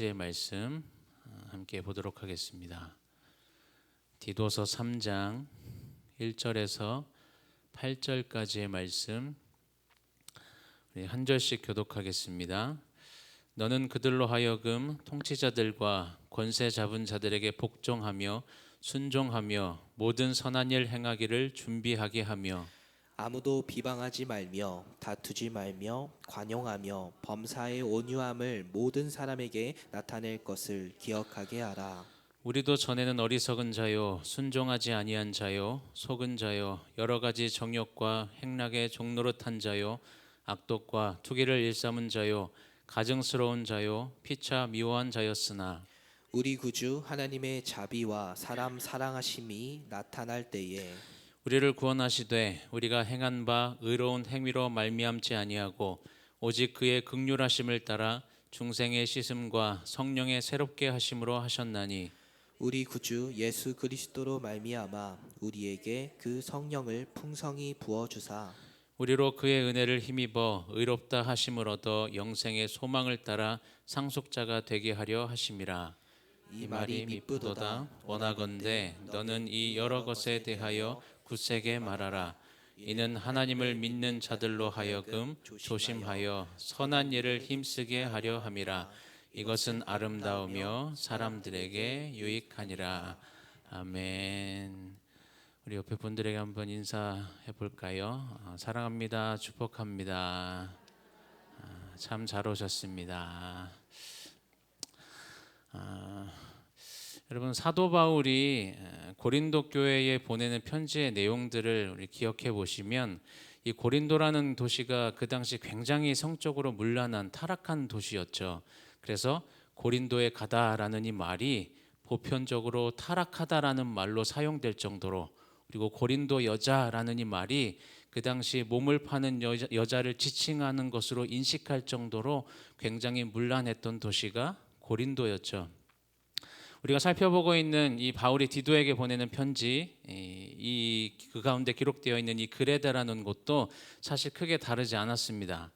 의 말씀 함께 보도록 하겠습니다. 디도서 3장 1절에서 8절까지의 말씀 우리 한 절씩 교독하겠습니다. 너는 그들로 하여금 통치자들과 권세 잡은 자들에게 복종하며 순종하며 모든 선한 일 행하기를 준비하게 하며 아무도 비방하지 말며 다투지 말며 관용하며 범사의 온유함을 모든 사람에게 나타낼 것을 기억하게 하라. 우리도 전에는 어리석은 자요 순종하지 아니한 자요 속은 자요 여러 가지 정욕과 행락의 종노릇한 자요 악독과 투기를 일삼은 자요 가증스러운 자요 피차 미워한 자였으나 우리 구주 하나님의 자비와 사람 사랑하심이 나타날 때에 우리를 구원하시되 우리가 행한 바 의로운 행위로 말미암지 아니하고 오직 그의 긍휼하심을 따라 중생의 씻음과 성령의 새롭게 하심으로 하셨나니 우리 구주 예수 그리스도로 말미암아 우리에게 그 성령을 풍성히 부어 주사 우리로 그의 은혜를 힘입어 의롭다 하심을 얻어 영생의 소망을 따라 상속자가 되게 하려 하심이라. 이 말이 미쁘도다. 원하건대 너는 이 여러 것에 대하여 굳세게 말하라. 이는 하나님을 믿는 자들로 하여금 조심하여 선한 일을 힘쓰게 하려 함이라. 이것은 아름다우며 사람들에게 유익하니라. 아멘. 우리 옆에 분들에게 한번 인사해 볼까요? 사랑합니다. 축복합니다. 참 잘 오셨습니다. 여러분 사도 바울이 고린도 교회에 보내는 편지의 내용들을 우리 기억해 보시면 이 고린도라는 도시가 그 당시 굉장히 성적으로 문란한 타락한 도시였죠. 그래서 고린도에 가다라는 이 말이 보편적으로 타락하다라는 말로 사용될 정도로, 그리고 고린도 여자라는 이 말이 그 당시 몸을 파는 여자를 지칭하는 것으로 인식할 정도로 굉장히 문란했던 도시가 고린도였죠. 우리가 살펴보고 있는 이 바울이 디도에게 보내는 편지, 그 가운데 기록되어 있는 이 그레다라는 곳도 사실 크게 다르지 않았습니다.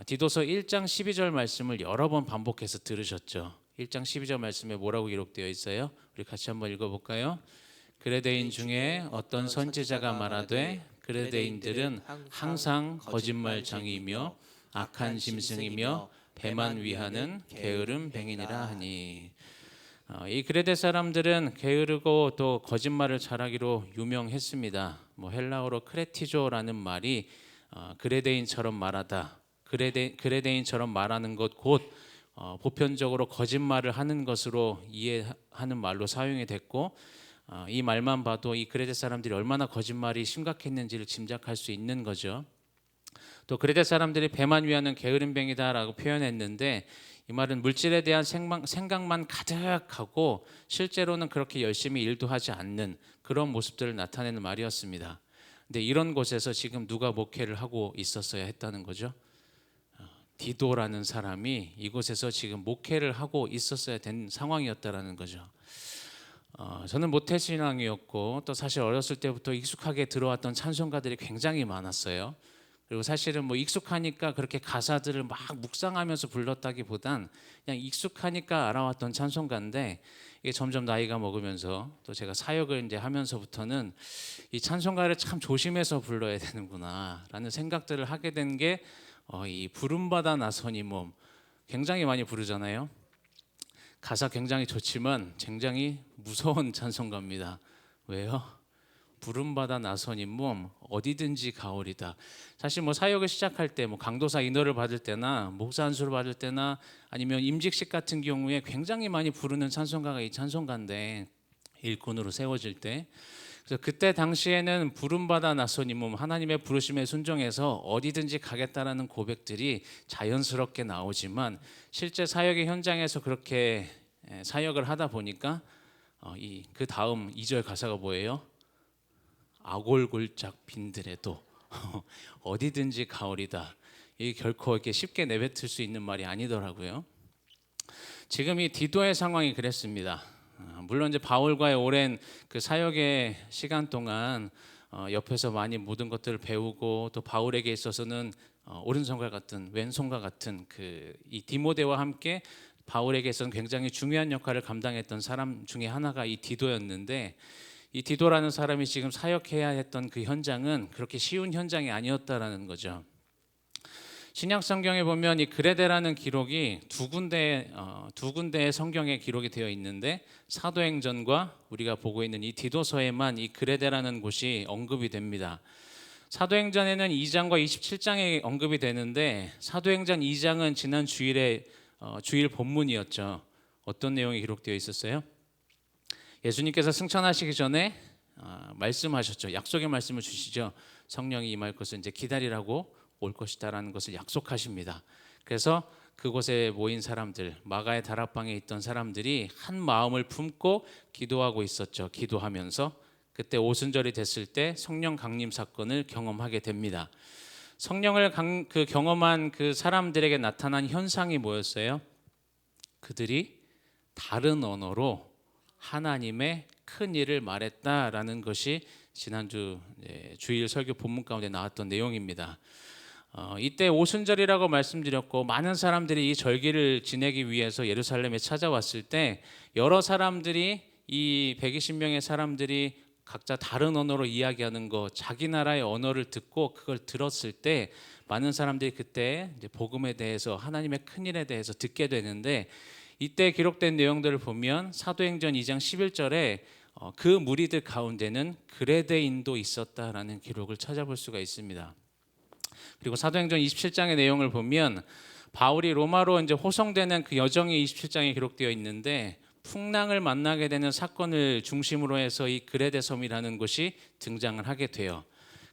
디도서 1장 12절 말씀을 여러 번 반복해서 들으셨죠. 1장 12절 말씀에 뭐라고 기록되어 있어요? 우리 같이 한번 읽어볼까요? 그레데인 중에 어떤 선지자가 말하되 그레데인들은 항상 거짓말장이며 악한 짐승이며 배만 위하는 게으름 뱅이니라 하니. 이 그레데 사람들은 게으르고 또 거짓말을 잘하기로 유명했습니다. 헬라어로 크레티조라는 말이 그레데인처럼 말하다, 그레데인처럼 말하는 것 곧 보편적으로 거짓말을 하는 것으로 이해하는 말로 사용이 됐고, 이 말만 봐도 이 그레데 사람들이 얼마나 거짓말이 심각했는지를 짐작할 수 있는 거죠. 또 그레데 사람들이 배만 위하는 게으름뱅이다라고 표현했는데, 이 말은 물질에 대한 생각만 가득하고 실제로는 그렇게 열심히 일도 하지 않는 그런 모습들을 나타내는 말이었습니다. 근데 이런 곳에서 지금 누가 목회를 하고 있었어야 했다는 거죠? 디도라는 사람이 이곳에서 지금 목회를 하고 있었어야 된 상황이었다라는 거죠. 저는 모태신앙이었고 또 사실 어렸을 때부터 익숙하게 들어왔던 찬송가들이 굉장히 많았어요. 그리고 사실은 익숙하니까 그렇게 가사들을 막 묵상하면서 불렀다기보단 그냥 익숙하니까 알아왔던 찬송가인데, 이게 점점 나이가 먹으면서 또 제가 사역을 이제 하면서부터는 이 찬송가를 참 조심해서 불러야 되는구나라는 생각들을 하게 된 게 이 부름받아 나서니 몸, 굉장히 많이 부르잖아요. 가사 굉장히 좋지만 굉장히 무서운 찬송가입니다. 왜요? 부름받아 나서니 몸 어디든지 가오리다. 사실 사역을 시작할 때 강도사 인도를 받을 때나 목사 안수를 받을 때나 아니면 임직식 같은 경우에 굉장히 많이 부르는 찬송가가 이 찬송가인데, 일꾼으로 세워질 때, 그래서 그때 당시에는 부름받아 나서니 몸, 하나님의 부르심에 순종해서 어디든지 가겠다라는 고백들이 자연스럽게 나오지만 실제 사역의 현장에서 그렇게 사역을 하다 보니까 그 다음 2절 가사가 뭐예요? 아골골짝 빈들에도 어디든지 가오리다. 이게 결코 이렇게 쉽게 내뱉을 수 있는 말이 아니더라고요. 지금 이 디도의 상황이 그랬습니다. 물론 이제 바울과의 오랜 그 사역의 시간 동안 옆에서 많이 모든 것들을 배우고, 또 바울에게 있어서는 오른손과 같은 왼손과 같은 이 디모데와 함께 바울에게서는 굉장히 중요한 역할을 감당했던 사람 중에 하나가 이 디도였는데, 이 디도라는 사람이 지금 사역해야 했던 그 현장은 그렇게 쉬운 현장이 아니었다라는 거죠. 신약 성경에 보면 이 그레데라는 기록이 두 군데의 성경에 기록이 되어 있는데, 사도행전과 우리가 보고 있는 이 디도서에만 이 그레데라는 곳이 언급이 됩니다. 사도행전에는 2장과 27장에 언급이 되는데, 사도행전 2장은 지난 주일에 주일 본문이었죠. 어떤 내용이 기록되어 있었어요? 예수님께서 승천하시기 전에 말씀하셨죠. 약속의 말씀을 주시죠. 성령이 임할 것을 이제 기다리라고 올 것이다라는 것을 약속하십니다. 그래서 그곳에 모인 사람들, 마가의 다락방에 있던 사람들이 한 마음을 품고 기도하고 있었죠. 기도하면서 그때 오순절이 됐을 때 성령 강림 사건을 경험하게 됩니다. 성령을 경험한 그 사람들에게 나타난 현상이 뭐였어요? 그들이 다른 언어로 하나님의 큰 일을 말했다라는 것이 지난주 주일 설교 본문 가운데 나왔던 내용입니다. 이때 오순절이라고 말씀드렸고, 많은 사람들이 이 절기를 지내기 위해서 예루살렘에 찾아왔을 때 여러 사람들이, 이 120명의 사람들이 각자 다른 언어로 이야기하는 거, 자기 나라의 언어를 듣고 그걸 들었을 때 많은 사람들이 그때 이제 복음에 대해서, 하나님의 큰 일에 대해서 듣게 되는데, 이때 기록된 내용들을 보면 사도행전 2장 11절에 그 무리들 가운데는 그레데인도 있었다라는 기록을 찾아볼 수가 있습니다. 그리고 사도행전 27장의 내용을 보면 바울이 로마로 이제 호송되는 그 여정이 27장에 기록되어 있는데, 풍랑을 만나게 되는 사건을 중심으로 해서 이 그레데 섬이라는 곳이 등장을 하게 돼요.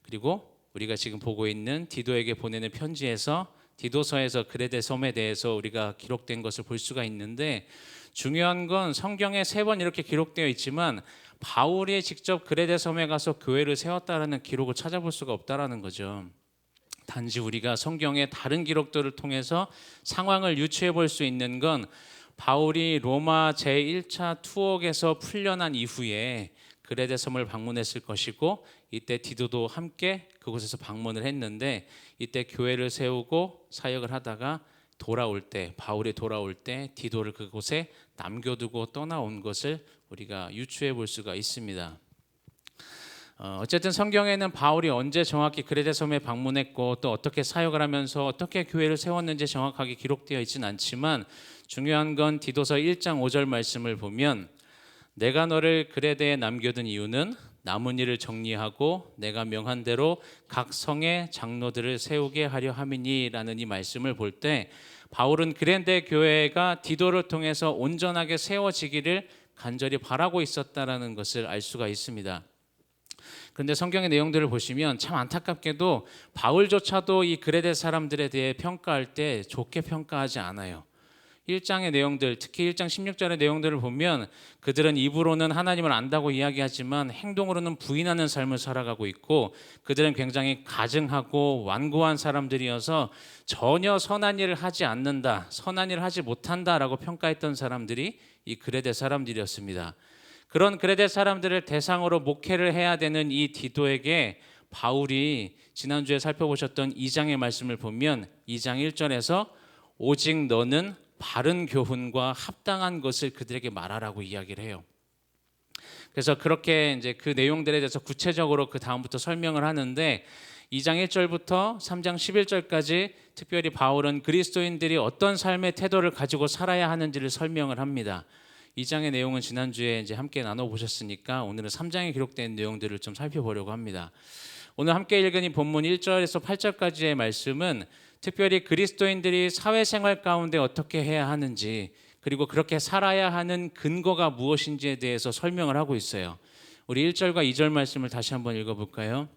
그리고 우리가 지금 보고 있는 디도에게 보내는 편지에서, 디도서에서 그레데 섬에 대해서 우리가 기록된 것을 볼 수가 있는데, 중요한 건 성경에 3번 이렇게 기록되어 있지만 바울이 직접 그레데 섬에 가서 교회를 세웠다라는 기록을 찾아볼 수가 없다라는 거죠. 단지 우리가 성경의 다른 기록들을 통해서 상황을 유추해 볼 수 있는 건, 바울이 로마 제1차 투옥에서 풀려난 이후에 그레데 섬을 방문했을 것이고, 이때 디도도 함께 그곳에서 방문을 했는데, 이때 교회를 세우고 사역을 하다가 바울이 돌아올 때 디도를 그곳에 남겨두고 떠나온 것을 우리가 유추해 볼 수가 있습니다. 어쨌든 성경에는 바울이 언제 정확히 그레데 섬에 방문했고 또 어떻게 사역을 하면서 어떻게 교회를 세웠는지 정확하게 기록되어 있지는 않지만, 중요한 건 디도서 1장 5절 말씀을 보면, 내가 너를 그레데에 남겨둔 이유는 남은 일을 정리하고 내가 명한 대로 각 성의 장로들을 세우게 하려 함이니라는 이 말씀을 볼 때, 바울은 그레데 교회가 디도를 통해서 온전하게 세워지기를 간절히 바라고 있었다라는 것을 알 수가 있습니다. 그런데 성경의 내용들을 보시면 참 안타깝게도 바울조차도 이 그레데 사람들에 대해 평가할 때 좋게 평가하지 않아요. 1장의 내용들, 특히 1장 16절의 내용들을 보면 그들은 입으로는 하나님을 안다고 이야기하지만 행동으로는 부인하는 삶을 살아가고 있고, 그들은 굉장히 가증하고 완고한 사람들이어서 전혀 선한 일을 하지 않는다, 선한 일을 하지 못한다라고 평가했던 사람들이 이 그레데 사람들이었습니다. 그런 그레데 사람들을 대상으로 목회를 해야 되는 이 디도에게 바울이 지난주에 살펴보셨던 2장의 말씀을 보면 2장 1절에서 오직 너는 바른 교훈과 합당한 것을 그들에게 말하라고 이야기를 해요. 그래서 그렇게 이제 그 내용들에 대해서 구체적으로 그 다음부터 설명을 하는데, 2장 1절부터 3장 11절까지 특별히 바울은 그리스도인들이 어떤 삶의 태도를 가지고 살아야 하는지를 설명을 합니다. 2장의 내용은 지난주에 이제 함께 나눠보셨으니까 오늘은 3장에 기록된 내용들을 좀 살펴보려고 합니다. 오늘 함께 읽은 이 본문 1절에서 8절까지의 말씀은 특별히 그리스도인들이 사회생활 가운데 어떻게 해야 하는지, 그리고 그렇게 살아야 하는 근거가 무엇인지에 대해서 설명을 하고 있어요. 우리 1절과 2절 말씀을 다시 한번 읽어볼까요?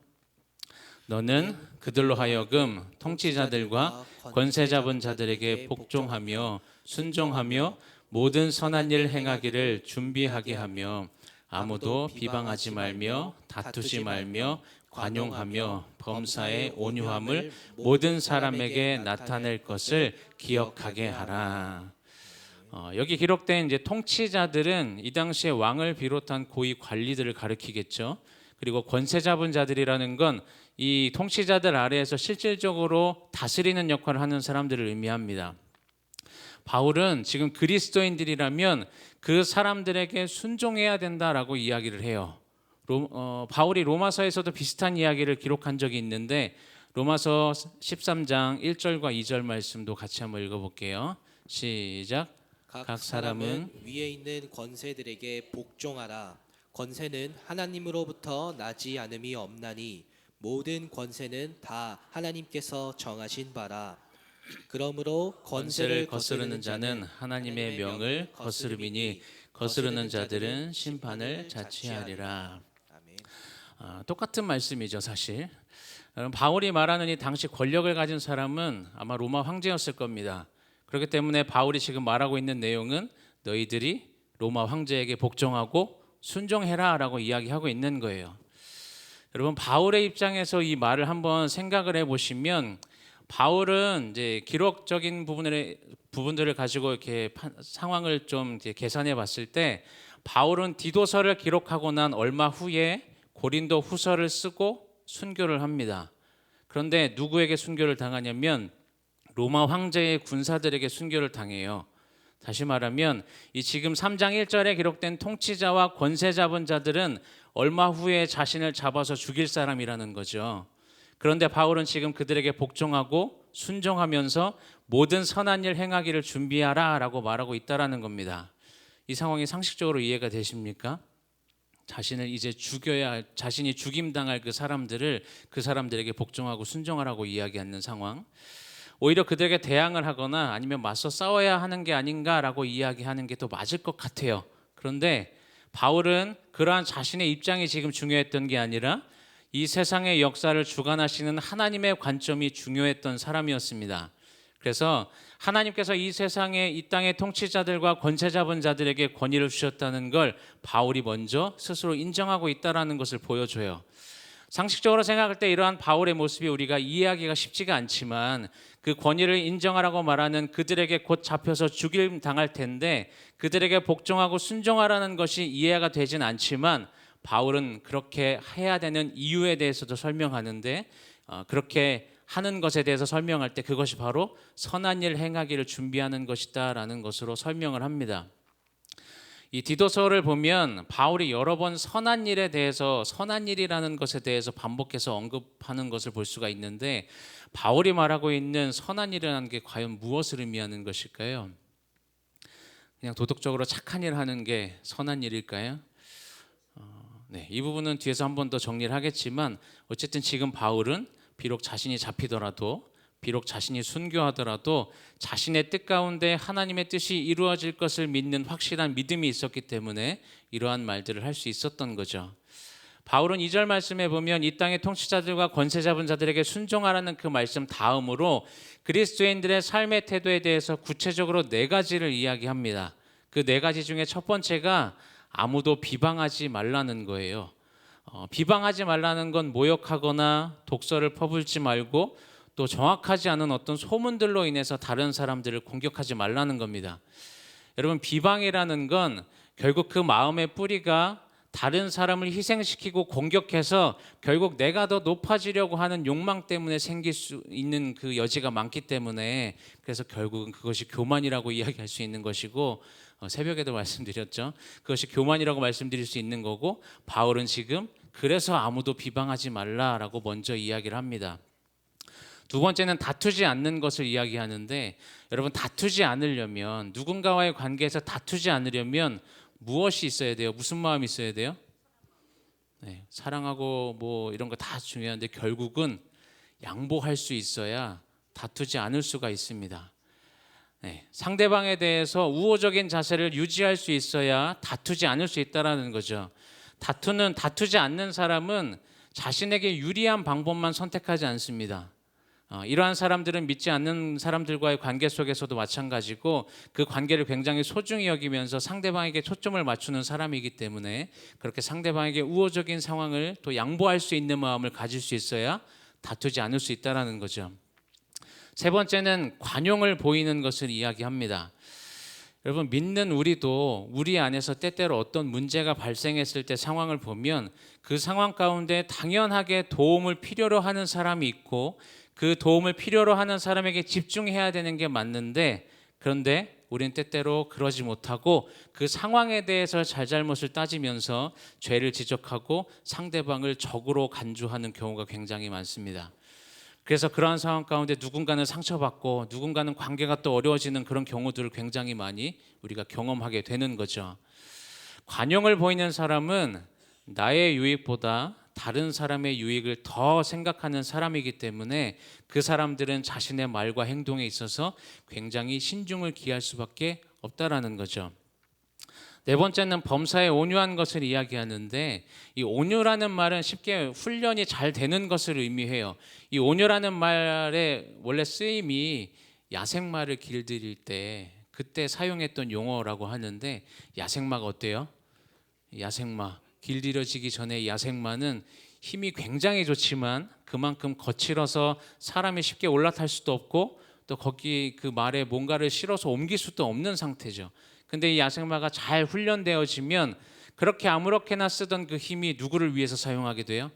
너는 그들로 하여금 통치자들과 권세 잡은 자들에게 복종하며 순종하며 모든 선한 일 행하기를 준비하게 하며 아무도 비방하지 말며 다투지 말며 관용하며 범사의 온유함을 모든 사람에게 나타낼 것을 기억하게 하라. 여기 기록된 이제 통치자들은 이 당시에 왕을 비롯한 고위 관리들을 가리키겠죠. 그리고 권세 잡은 자들이라는 건 이 통치자들 아래에서 실질적으로 다스리는 역할을 하는 사람들을 의미합니다. 바울은 지금 그리스도인들이라면 그 사람들에게 순종해야 된다라고 이야기를 해요. 바울이 로마서에서도 비슷한 이야기를 기록한 적이 있는데 로마서 13장 1절과 2절 말씀도 같이 한번 읽어볼게요. 시작. 각 사람은 위에 있는 권세들에게 복종하라. 권세는 하나님으로부터 나지 않음이 없나니 모든 권세는 다 하나님께서 정하신 바라. 그러므로 권세를 거스르는 자는 하나님의 명을 거스름이니 거스르는 자들은 심판을 자취하리라. 아멘. 똑같은 말씀이죠, 사실. 여러분, 바울이 말하는 이 당시 권력을 가진 사람은 아마 로마 황제였을 겁니다. 그렇기 때문에 바울이 지금 말하고 있는 내용은 너희들이 로마 황제에게 복종하고 순종해라라고 이야기하고 있는 거예요. 여러분, 바울의 입장에서 이 말을 한번 생각을 해보시면 바울은 이제 기록적인 부분들을 가지고 이렇게 상황을 좀 이렇게 계산해 봤을 때 바울은 디도서를 기록하고 난 얼마 후에 고린도 후서를 쓰고 순교를 합니다. 그런데 누구에게 순교를 당하냐면 로마 황제의 군사들에게 순교를 당해요. 다시 말하면 이 지금 3장 1절에 기록된 통치자와 권세 잡은 자들은 얼마 후에 자신을 잡아서 죽일 사람이라는 거죠. 그런데 바울은 지금 그들에게 복종하고 순종하면서 모든 선한 일 행하기를 준비하라라고 말하고 있다라는 겁니다. 이 상황이 상식적으로 이해가 되십니까? 자신을 이제 죽여야 할, 자신이 죽임당할 그 사람들에게 복종하고 순종하라고 이야기하는 상황. 오히려 그들에게 대항을 하거나 아니면 맞서 싸워야 하는 게 아닌가라고 이야기하는 게 더 맞을 것 같아요. 그런데 바울은 그러한 자신의 입장이 지금 중요했던 게 아니라 이 세상의 역사를 주관하시는 하나님의 관점이 중요했던 사람이었습니다. 그래서 하나님께서 이 세상의 이 땅의 통치자들과 권세 잡은 자들에게 권위를 주셨다는 걸 바울이 먼저 스스로 인정하고 있다는 것을 보여줘요. 상식적으로 생각할 때 이러한 바울의 모습이 우리가 이해하기가 쉽지가 않지만 그 권위를 인정하라고 말하는 그들에게 곧 잡혀서 죽임 당할 텐데 그들에게 복종하고 순종하라는 것이 이해가 되진 않지만 바울은 그렇게 해야 되는 이유에 대해서도 설명하는데 그렇게 하는 것에 대해서 설명할 때 그것이 바로 선한 일 행하기를 준비하는 것이다라는 것으로 설명을 합니다. 이 디도서를 보면 바울이 여러 번 선한 일에 대해서 선한 일이라는 것에 대해서 반복해서 언급하는 것을 볼 수가 있는데 바울이 말하고 있는 선한 일이라는 게 과연 무엇을 의미하는 것일까요? 그냥 도덕적으로 착한 일 하는 게 선한 일일까요? 네, 이 부분은 뒤에서 한 번 더 정리를 하겠지만 어쨌든 지금 바울은 비록 자신이 잡히더라도 비록 자신이 순교하더라도 자신의 뜻 가운데 하나님의 뜻이 이루어질 것을 믿는 확실한 믿음이 있었기 때문에 이러한 말들을 할 수 있었던 거죠. 바울은 2절 말씀에 보면 이 땅의 통치자들과 권세 잡은 자들에게 순종하라는 그 말씀 다음으로 그리스도인들의 삶의 태도에 대해서 구체적으로 4가지를 이야기합니다. 그 4가지 중에 첫 번째가 아무도 비방하지 말라는 거예요. 비방하지 말라는 건 모욕하거나 독설을 퍼붓지 말고 또 정확하지 않은 어떤 소문들로 인해서 다른 사람들을 공격하지 말라는 겁니다. 여러분, 비방이라는 건 결국 그 마음의 뿌리가 다른 사람을 희생시키고 공격해서 결국 내가 더 높아지려고 하는 욕망 때문에 생길 수 있는 그 여지가 많기 때문에 그래서 결국은 그것이 교만이라고 이야기할 수 있는 것이고 새벽에도 말씀드렸죠. 그것이 교만이라고 말씀드릴 수 있는 거고 바울은 지금 그래서 아무도 비방하지 말라라고 먼저 이야기를 합니다. 두 번째는 다투지 않는 것을 이야기하는데 여러분, 다투지 않으려면 누군가와의 관계에서 다투지 않으려면 무엇이 있어야 돼요? 무슨 마음이 있어야 돼요? 네, 사랑하고 뭐 이런 거 다 중요한데 결국은 양보할 수 있어야 다투지 않을 수가 있습니다. 네, 상대방에 대해서 우호적인 자세를 유지할 수 있어야 다투지 않을 수 있다라는 거죠. 다투지 않는 사람은 자신에게 유리한 방법만 선택하지 않습니다. 이러한 사람들은 믿지 않는 사람들과의 관계 속에서도 마찬가지고 그 관계를 굉장히 소중히 여기면서 상대방에게 초점을 맞추는 사람이기 때문에 그렇게 상대방에게 우호적인 상황을 또 양보할 수 있는 마음을 가질 수 있어야 다투지 않을 수 있다는 거죠. 세 번째는 관용을 보이는 것을 이야기합니다. 여러분, 믿는 우리도 우리 안에서 때때로 어떤 문제가 발생했을 때 상황을 보면 그 상황 가운데 당연하게 도움을 필요로 하는 사람이 있고 그 도움을 필요로 하는 사람에게 집중해야 되는 게 맞는데 그런데 우리는 때때로 그러지 못하고 그 상황에 대해서 잘잘못을 따지면서 죄를 지적하고 상대방을 적으로 간주하는 경우가 굉장히 많습니다. 그래서 그러한 상황 가운데 누군가는 상처받고 누군가는 관계가 또 어려워지는 그런 경우들을 굉장히 많이 우리가 경험하게 되는 거죠. 관용을 보이는 사람은 나의 유익보다 다른 사람의 유익을 더 생각하는 사람이기 때문에 그 사람들은 자신의 말과 행동에 있어서 굉장히 신중을 기할 수밖에 없다라는 거죠. 네 번째는 범사에 온유한 것을 이야기하는데, 이 온유라는 말은 쉽게 훈련이 잘 되는 것을 의미해요. 이 온유라는 말의 원래 쓰임이 야생마를 길들일 때 그때 사용했던 용어라고 하는데, 야생마가 어때요? 야생마, 길들여지기 전에 야생마는 힘이 굉장히 좋지만 그만큼 거칠어서 사람이 쉽게 올라탈 수도 없고 또 거기 그 말에 뭔가를 실어서 옮길 수도 없는 상태죠. 근데 이 야생마가 잘 훈련되어지면 그렇게 아무렇게나 쓰던 그 힘이 누구를 위해서 사용하게 돼요?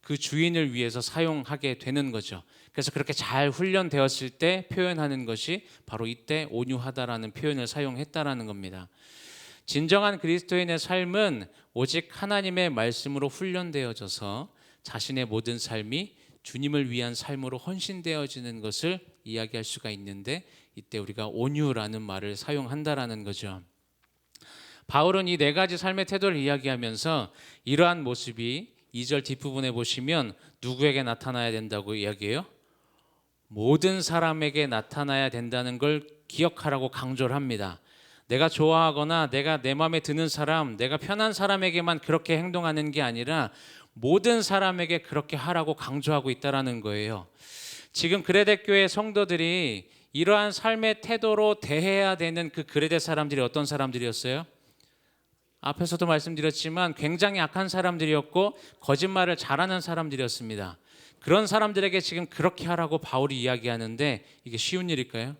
그 주인을 위해서 사용하게 되는 거죠. 그래서 그렇게 잘 훈련되었을 때 표현하는 것이 바로 이때 온유하다라는 표현을 사용했다라는 겁니다. 진정한 그리스도인의 삶은 오직 하나님의 말씀으로 훈련되어져서 자신의 모든 삶이 주님을 위한 삶으로 헌신되어지는 것을 이야기할 수가 있는데, 이때 우리가 온유라는 말을 사용한다라는 거죠. 바울은 이 네 가지 삶의 태도를 이야기하면서 이러한 모습이 2절 뒷부분에 보시면 누구에게 나타나야 된다고 이야기해요? 모든 사람에게 나타나야 된다는 걸 기억하라고 강조를 합니다. 내가 좋아하거나 내가 내 마음에 드는 사람, 내가 편한 사람에게만 그렇게 행동하는 게 아니라 모든 사람에게 그렇게 하라고 강조하고 있다라는 거예요. 지금 그레데 교회 성도들이 이러한 삶의 태도로 대해야 되는 그 그레데 사람들이 어떤 사람들이었어요? 앞에서도 말씀드렸지만 굉장히 악한 사람들이었고 거짓말을 잘하는 사람들이었습니다. 그런 사람들에게 지금 그렇게 하라고 바울이 이야기하는데 이게 쉬운 일일까요?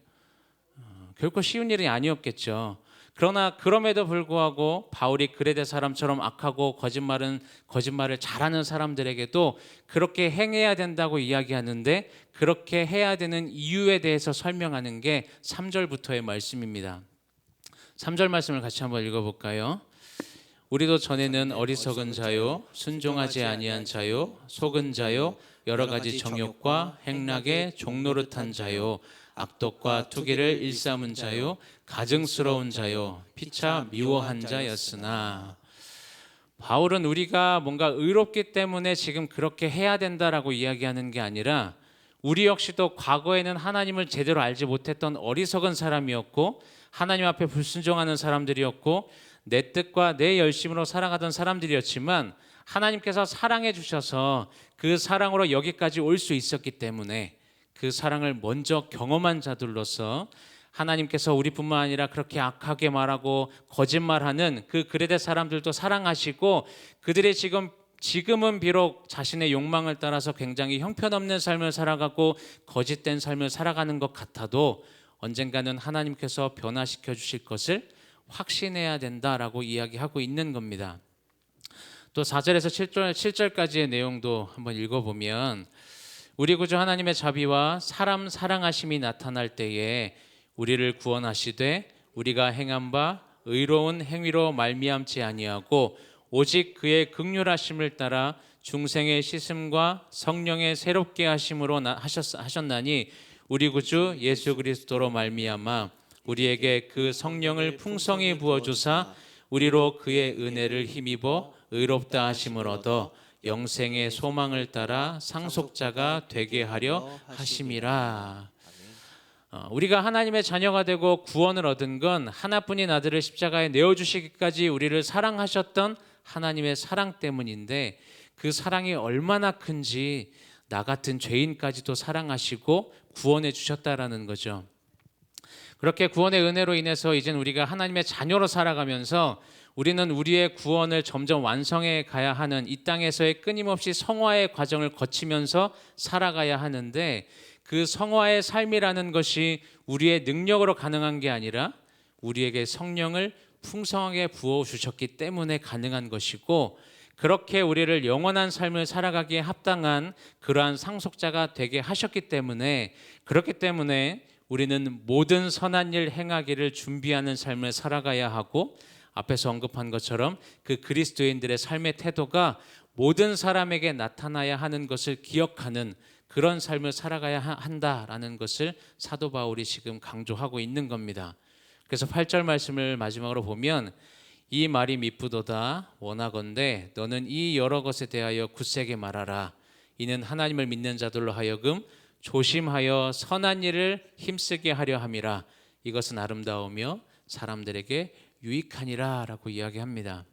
결코 쉬운 일이 아니었겠죠. 그러나 그럼에도 불구하고 바울이 그레데 사람처럼 악하고 거짓말을 잘하는 사람들에게도 그렇게 행해야 된다고 이야기하는데, 그렇게 해야 되는 이유에 대해서 설명하는 게 3절부터의 말씀입니다. 3절 말씀을 같이 한번 읽어볼까요? 우리도 전에는 어리석은 자요, 순종하지 아니한 자요, 속은 자요, 여러 가지 정욕과 행락에 종노릇한 자요, 악독과 투기를 일삼은 자요, 가증스러운 자요, 피차 미워한 자였으나. 바울은 우리가 뭔가 의롭기 때문에 지금 그렇게 해야 된다라고 이야기하는 게 아니라, 우리 역시도 과거에는 하나님을 제대로 알지 못했던 어리석은 사람이었고 하나님 앞에 불순종하는 사람들이었고 내 뜻과 내 열심으로 살아가던 사람들이었지만, 하나님께서 사랑해 주셔서 그 사랑으로 여기까지 올 수 있었기 때문에 그 사랑을 먼저 경험한 자들로서 하나님께서 우리뿐만 아니라 그렇게 악하게 말하고 거짓말하는 그 그레데 사람들도 사랑하시고, 그들이 지금은 비록 자신의 욕망을 따라서 굉장히 형편없는 삶을 살아가고 거짓된 삶을 살아가는 것 같아도 언젠가는 하나님께서 변화시켜 주실 것을 확신해야 된다라고 이야기하고 있는 겁니다. 또 4절에서 7절까지의 내용도 한번 읽어보면, 우리 구주 하나님의 자비와 사람 사랑하심이 나타날 때에 우리를 구원하시되 우리가 행한 바 의로운 행위로 말미암지 아니하고 오직 그의 긍휼하심을 따라 중생의 씻음과 성령의 새롭게 하심으로 하셨나니, 우리 구주 예수 그리스도로 말미암아 우리에게 그 성령을 풍성히 부어주사 우리로 그의 은혜를 힘입어 의롭다 하심을 얻어 영생의 소망을 따라 상속자가 되게 하려 하심이라. 우리가 하나님의 자녀가 되고 구원을 얻은 건 하나뿐인 아들을 십자가에 내어주시기까지 우리를 사랑하셨던 하나님의 사랑 때문인데, 그 사랑이 얼마나 큰지 나 같은 죄인까지도 사랑하시고 구원해 주셨다라는 거죠. 그렇게 구원의 은혜로 인해서 이젠 우리가 하나님의 자녀로 살아가면서 우리는 우리의 구원을 점점 완성해 가야 하는 이 땅에서의 끊임없이 성화의 과정을 거치면서 살아가야 하는데, 그 성화의 삶이라는 것이 우리의 능력으로 가능한 게 아니라 우리에게 성령을 풍성하게 부어주셨기 때문에 가능한 것이고, 그렇게 우리를 영원한 삶을 살아가기에 합당한 그러한 상속자가 되게 하셨기 때문에, 그렇기 때문에 우리는 모든 선한 일 행하기를 준비하는 삶을 살아가야 하고, 앞에서 언급한 것처럼 그 그리스도인들의 삶의 태도가 모든 사람에게 나타나야 하는 것을 기억하는 그런 삶을 살아가야 한다라는 것을 사도 바울이 지금 강조하고 있는 겁니다. 그래서 8절 말씀을 마지막으로 보면, 이 말이 미쁘도다. 원하건대 너는 이 여러 것에 대하여 굳세게 말하라. 이는 하나님을 믿는 자들로 하여금 조심하여 선한 일을 힘쓰게 하려 함이라. 이것은 아름다우며 사람들에게 유익하니라 라고 이야기합니다.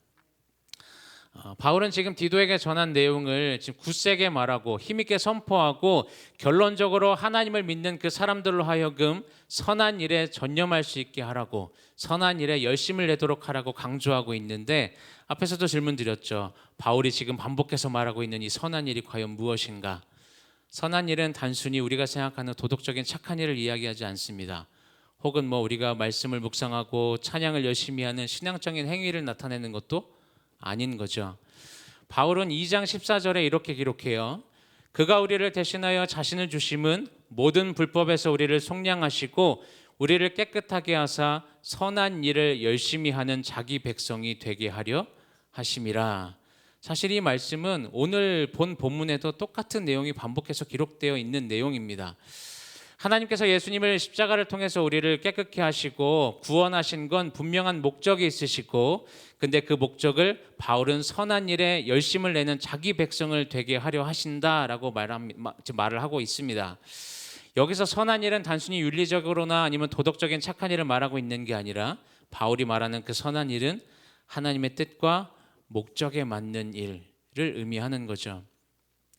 바울은 지금 디도에게 전한 내용을 지금 굳세게 말하고 힘있게 선포하고, 결론적으로 하나님을 믿는 그 사람들로 하여금 선한 일에 전념할 수 있게 하라고, 선한 일에 열심을 내도록 하라고 강조하고 있는데, 앞에서도 질문 드렸죠. 바울이 지금 반복해서 말하고 있는 이 선한 일이 과연 무엇인가? 선한 일은 단순히 우리가 생각하는 도덕적인 착한 일을 이야기하지 않습니다. 혹은 우리가 말씀을 묵상하고 찬양을 열심히 하는 신앙적인 행위를 나타내는 것도 아닌 거죠. 바울은 2장 14절에 이렇게 기록해요. 그가 우리를 대신하여 자신을 주심은 모든 불법에서 우리를 속량하시고 우리를 깨끗하게 하사 선한 일을 열심히 하는 자기 백성이 되게 하려 하심이라. 사실 이 말씀은 오늘 본 본문에도 똑같은 내용이 반복해서 기록되어 있는 내용입니다. 하나님께서 예수님을 십자가를 통해서 우리를 깨끗게 하시고 구원하신 건 분명한 목적이 있으시고, 근데 그 목적을 바울은 선한 일에 열심을 내는 자기 백성을 되게 하려 하신다라고 말을 하고 있습니다. 여기서 선한 일은 단순히 윤리적으로나 아니면 도덕적인 착한 일을 말하고 있는 게 아니라, 바울이 말하는 그 선한 일은 하나님의 뜻과 목적에 맞는 일을 의미하는 거죠.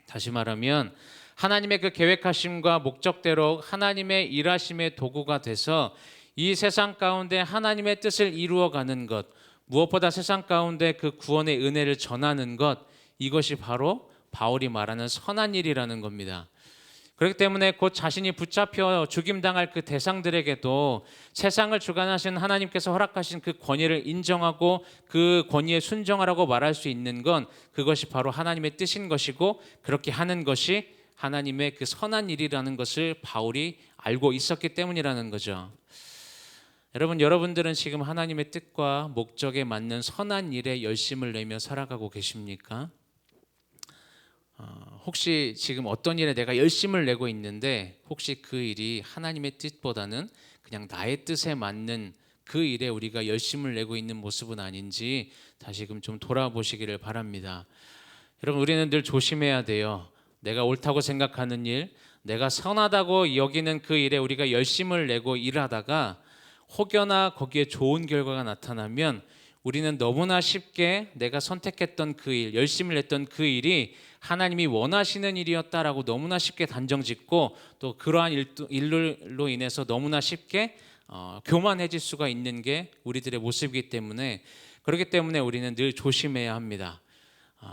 다시 말하면 하나님의 그 계획하심과 목적대로 하나님의 일하심의 도구가 돼서 이 세상 가운데 하나님의 뜻을 이루어가는 것, 무엇보다 세상 가운데 그 구원의 은혜를 전하는 것, 이것이 바로 바울이 말하는 선한 일이라는 겁니다. 그렇기 때문에 곧 자신이 붙잡혀 죽임당할 그 대상들에게도 세상을 주관하신 하나님께서 허락하신 그 권위를 인정하고 그 권위에 순종하라고 말할 수 있는 건, 그것이 바로 하나님의 뜻인 것이고, 그렇게 하는 것이 하나님의 그 선한 일이라는 것을 바울이 알고 있었기 때문이라는 거죠. 여러분들은 지금 하나님의 뜻과 목적에 맞는 선한 일에 열심을 내며 살아가고 계십니까? 혹시 지금 어떤 일에 내가 열심을 내고 있는데, 혹시 그 일이 하나님의 뜻보다는 그냥 나의 뜻에 맞는 그 일에 우리가 열심을 내고 있는 모습은 아닌지 다시금 좀 돌아보시기를 바랍니다. 여러분, 우리는 늘 조심해야 돼요. 내가 옳다고 생각하는 일, 내가 선하다고 여기는 그 일에 우리가 열심을 내고 일하다가 혹여나 거기에 좋은 결과가 나타나면 우리는 너무나 쉽게 내가 선택했던 그 일, 열심을 냈던 그 일이 하나님이 원하시는 일이었다라고 너무나 쉽게 단정짓고, 또 그러한 일로 인해서 너무나 쉽게 교만해질 수가 있는 게 우리들의 모습이기 때문에, 그렇기 때문에 우리는 늘 조심해야 합니다.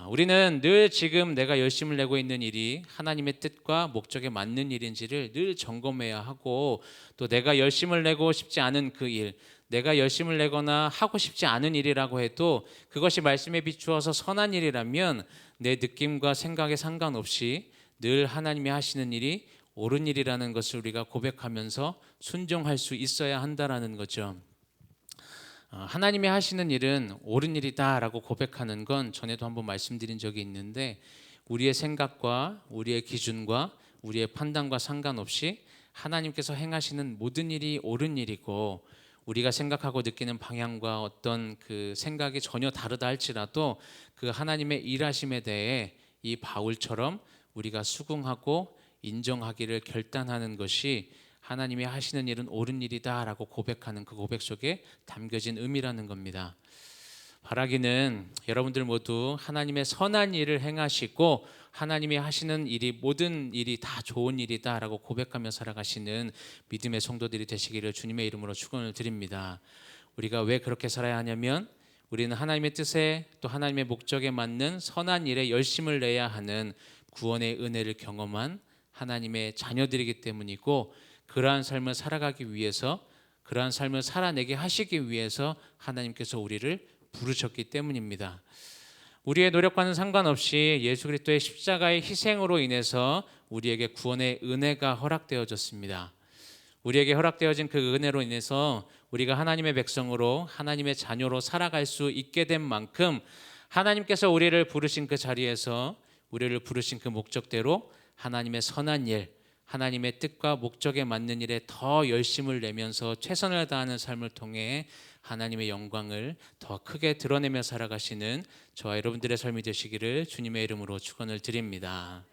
우리는 늘 지금 내가 열심을 내고 있는 일이 하나님의 뜻과 목적에 맞는 일인지를 늘 점검해야 하고, 또 내가 열심을 내고 싶지 않은 그 일, 내가 열심을 내거나 하고 싶지 않은 일이라고 해도 그것이 말씀에 비추어서 선한 일이라면 내 느낌과 생각에 상관없이 늘 하나님이 하시는 일이 옳은 일이라는 것을 우리가 고백하면서 순종할 수 있어야 한다라는 거죠. 하나님이 하시는 일은 옳은 일이다라고 고백하는 건 전에도 한번 말씀드린 적이 있는데, 우리의 생각과 우리의 기준과 우리의 판단과 상관없이 하나님께서 행하시는 모든 일이 옳은 일이고, 우리가 생각하고 느끼는 방향과 어떤 그 생각이 전혀 다르다 할지라도 그 하나님의 일하심에 대해 이 바울처럼 우리가 수긍하고 인정하기를 결단하는 것이 하나님이 하시는 일은 옳은 일이다라고 고백하는 그 고백 속에 담겨진 의미라는 겁니다. 바라기는 여러분들 모두 하나님의 선한 일을 행하시고 하나님이 하시는 일이 모든 일이 다 좋은 일이다라고 고백하며 살아가시는 믿음의 성도들이 되시기를 주님의 이름으로 축원을 드립니다. 우리가 왜 그렇게 살아야 하냐면, 우리는 하나님의 뜻에 또 하나님의 목적에 맞는 선한 일에 열심을 내야 하는 구원의 은혜를 경험한 하나님의 자녀들이기 때문이고, 그러한 삶을 살아가기 위해서, 그러한 삶을 살아내게 하시기 위해서 하나님께서 우리를 부르셨기 때문입니다. 우리의 노력과는 상관없이 예수 그리스도의 십자가의 희생으로 인해서 우리에게 구원의 은혜가 허락되어졌습니다. 우리에게 허락되어진 그 은혜로 인해서 우리가 하나님의 백성으로 하나님의 자녀로 살아갈 수 있게 된 만큼 하나님께서 우리를 부르신 그 자리에서 우리를 부르신 그 목적대로 하나님의 선한 일, 하나님의 뜻과 목적에 맞는 일에 더 열심을 내면서 최선을 다하는 삶을 통해 하나님의 영광을 더 크게 드러내며 살아가시는 저와 여러분들의 삶이 되시기를 주님의 이름으로 축원을 드립니다.